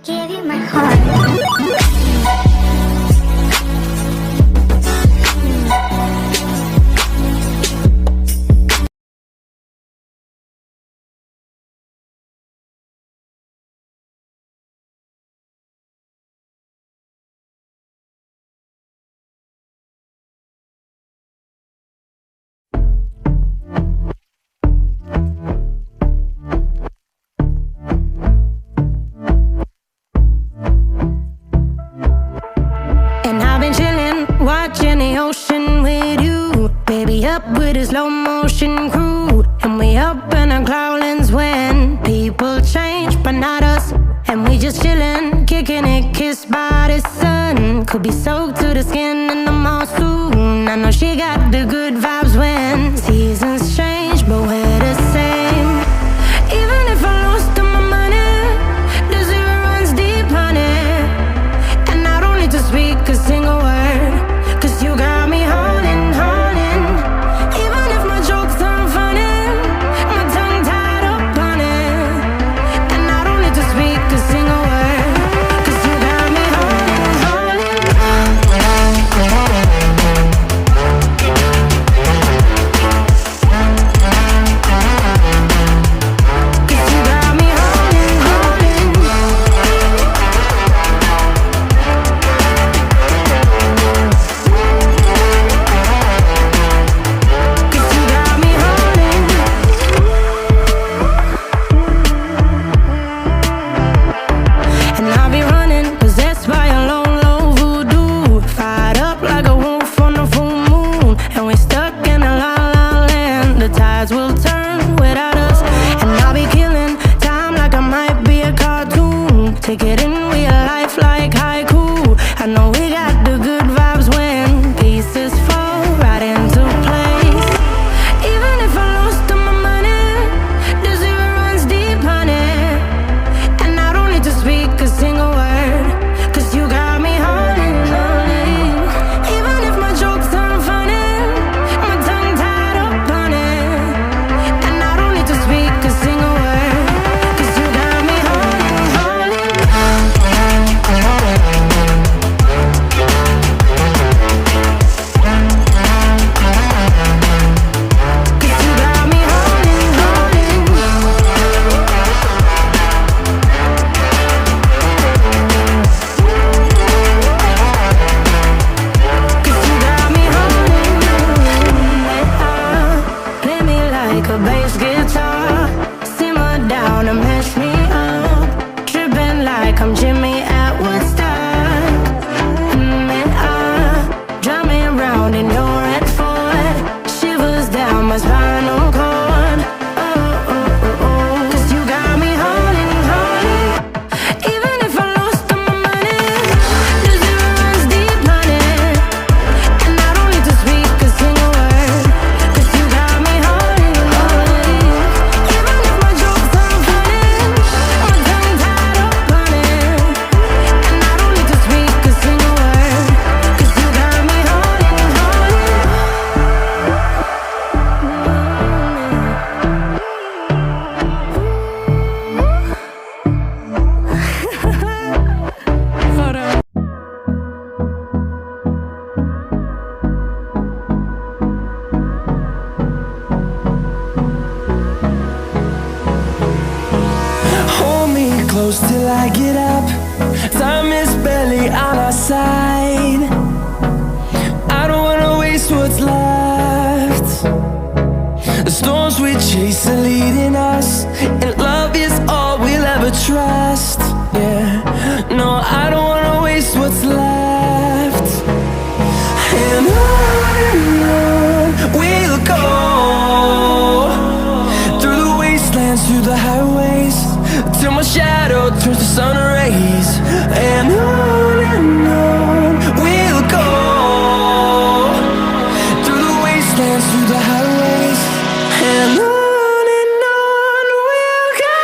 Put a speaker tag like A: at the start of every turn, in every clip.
A: give you my heart.
B: Watching the ocean with you, baby, up with a slow motion crew. And we up in our clouds when people change, but not us. And we just chillin', kicking it, kissed by the sun. Could be soaked to the skin in the mall soon. I know she got the good vibes when seasons change, but we're the same. Even if I lost all my money, the zero runs deep, honey. And I don't need to speak a single word, 'cause you got me holding, holding. Even if my jokes aren't funny, my tongue tied up on it. And I don't need to speak a single word, 'cause you got me holding, holding. 'Cause you got me holding, holding. 'Cause you got me holding. And I'll be running, possessed by a low, low voodoo. Fired up like a wolf on the full moon. And we're stuck in a la la land. The tides will turn without us. And I'll be killing time like I might be a cartoon. Take it in real life like haiku. I know we got the good vibes when pieces fall right into place. Even if I lost all my money, the zero runs deep, honey. And I don't need to speak a single word, 'cause you got me holding, holding. Even if my jokes aren't funny, my tongue tied up on it. And I don't need to speak a single word, 'cause you got me holding, holding. 'Cause you got me holding, holding. 'Cause you got me holding. Play me like a bass guitar, simmer down and mash me up, tripping like I'm Jimmy at Woodstock. Drive me around in your red Ford, shivers down my spinal cord. Oh, oh, oh, oh. 'Cause you got me holding, holding. Even if I lost all my money, the zero runs deep, honey. And I don't need to speak a single word, 'cause you got me holding, holding. Even if my jokes aren't funny, my tongue tied up on it. And I don't need to speak a single word, 'cause you got me holding, holding. Hold on.
C: Hold me close till I get up. Time is barely on our side. I don't wanna waste what's left. The storms we chase are leading us, and love is all we'll ever trust. Yeah, no, I don't wanna waste what's left. And on we'll go, through the wastelands, through the highways, till my shadow turns to sun rays. And on we'll go, through the wastelands, through the highways. And on we'll go.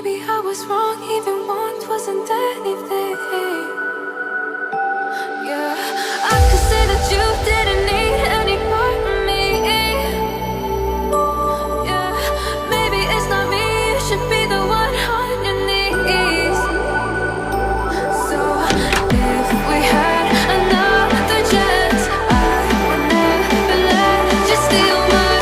B: maybe I was wrong, even once wasn't anything. Yeah, I could say that you didn't need any part of me. Yeah, maybe it's not me, you should be the one on your knees. So if we had another chance, I would never let you steal my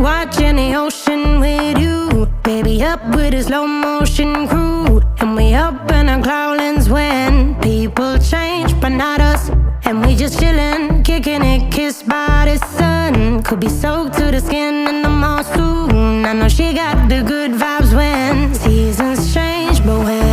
B: watching the ocean with you, baby, up with a slow motion crew. And we up in our cloudlands when people change, but not us. And we just chillin', kicking it, kissed by the sun. Could be soaked to the skin in the mall soon. I know she got the good vibes when seasons change, but when